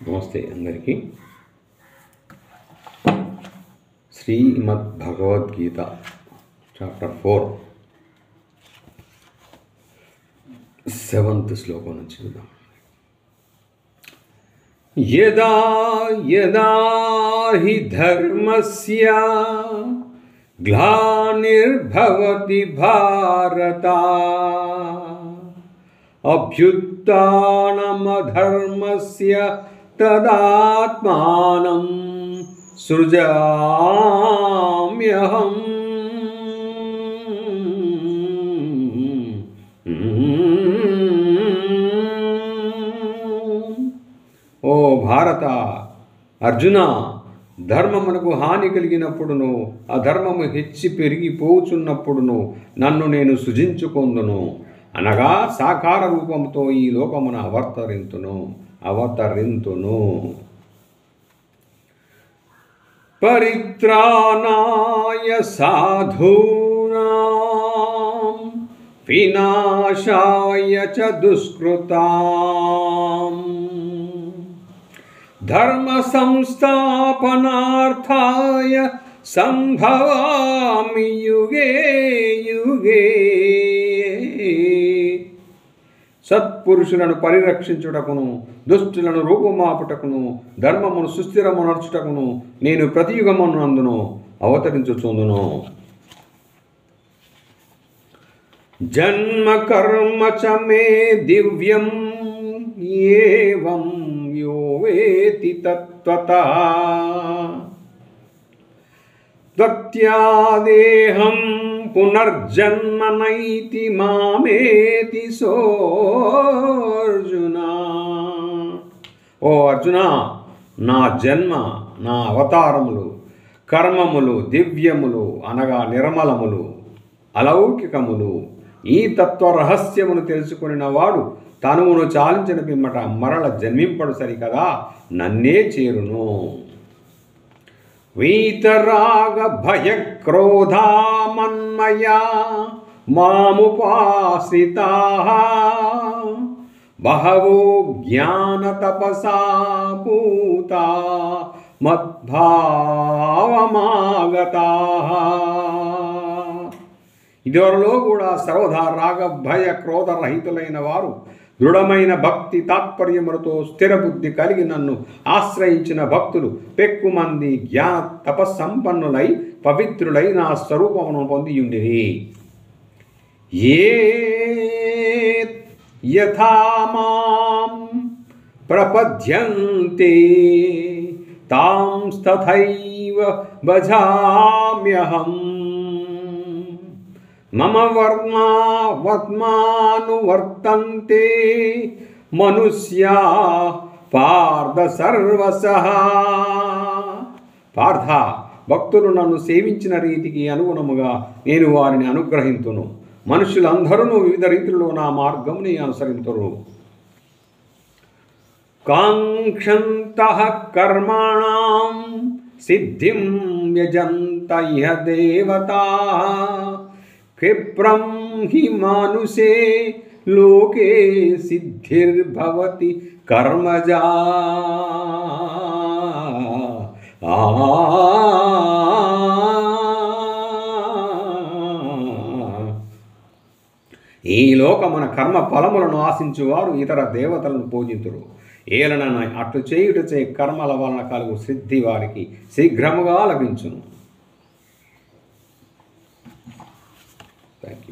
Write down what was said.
నమస్తే అందరికీ. శ్రీమద్ Bhagavad Gita chapter 4 7th శ్లోకం నుంచి చూద్దాం. యదా యదా హి ధర్మస్య గ్లానిర్భవతి భారత అభ్యుత్థానమధర్మస్య తదాత్మానం సృజామ్యహం. ఓ భారత, అర్జున, ధర్మమునకు హాని కలిగినప్పుడును అధర్మము హెచ్చి పెరిగిపోచున్నప్పుడును నన్ను నేను సృజించుకొందును, అనగా సాకార రూపంతో ఈ లోకమున అవతరింతును. పరిత్రాణాయ సాధూనాం వినాశాయ చ దుష్కృతాం ధర్మ సంస్థాపనార్థాయ సంభవామి యుగే యుగే. సత్పురుషులను పరిరక్షించుటకును దుష్టులను రూపుమాపుటకును ధర్మమును సుస్థిరమునర్చుటకును నేను ప్రతి యుగమునందును అవతరించుచుందును. జన్మ కర్మ చ మే దివ్యం ఏవం యో వేతి తత్వతః త్వత్యాదేహం పునర్జన్మ నైతి మామేతి సోర్జున. ఓ అర్జున, నా జన్మ, నా అవతారములు, కర్మములు దివ్యములు అనగా నిర్మలములు, అలౌకికములు. ఈ తత్వ రహస్యమును తెలుసుకుని వాడు తనువును చాలించిన పిమ్మట మరల జన్మింపడు సరికదా, నన్నే చేరును. వీతరాగ భయ క్రోధామన్మయా మాముపాశ్రితాః బహవో జ్ఞాన తపసా పూతా మద్భావమాగతాః. ఇదివరలో కూడా సర్వదా రాగ భయ క్రోధ రహితులైన వారు దృఢమైన భక్తి తాత్పర్యములతో స్థిరబుద్ధి కలిగి నన్ను ఆశ్రయించిన భక్తులు పెక్కుమంది జ్ఞాన తపస్సంపన్నులై పవిత్రులై నా స్వరూపమును పొందియుండిరి. ఏ యథా మాం ప్రపద్యంతే తాంస్తథైవ భజామ్యహం. మమ వర్మానువర్తంతే మనుష్యా పార్థ సర్వసః. పార్థ, భక్తులు నన్ను సేవించిన రీతికి అనుగుణముగా నేను వారిని అనుగ్రహింతును. మనుషులందరూ వివిధ రీతుల్లో నా మార్గంని అనుసరింతురు. కాంక్షంతః కర్మాణం సిద్ధిం యజంత ఇహ దేవతాః క్షిప్రం హి మానుషే లోకే సిద్ధిర్భవతి కర్మజా. ఈ లోకమున కర్మ ఫలములను ఆశించువారు ఇతర దేవతలను పూజింతురు. ఏలన అట్లు చేయుటచే కర్మల వలన కలుగు సిద్ధి వారికి శీఘ్రముగా లభించును.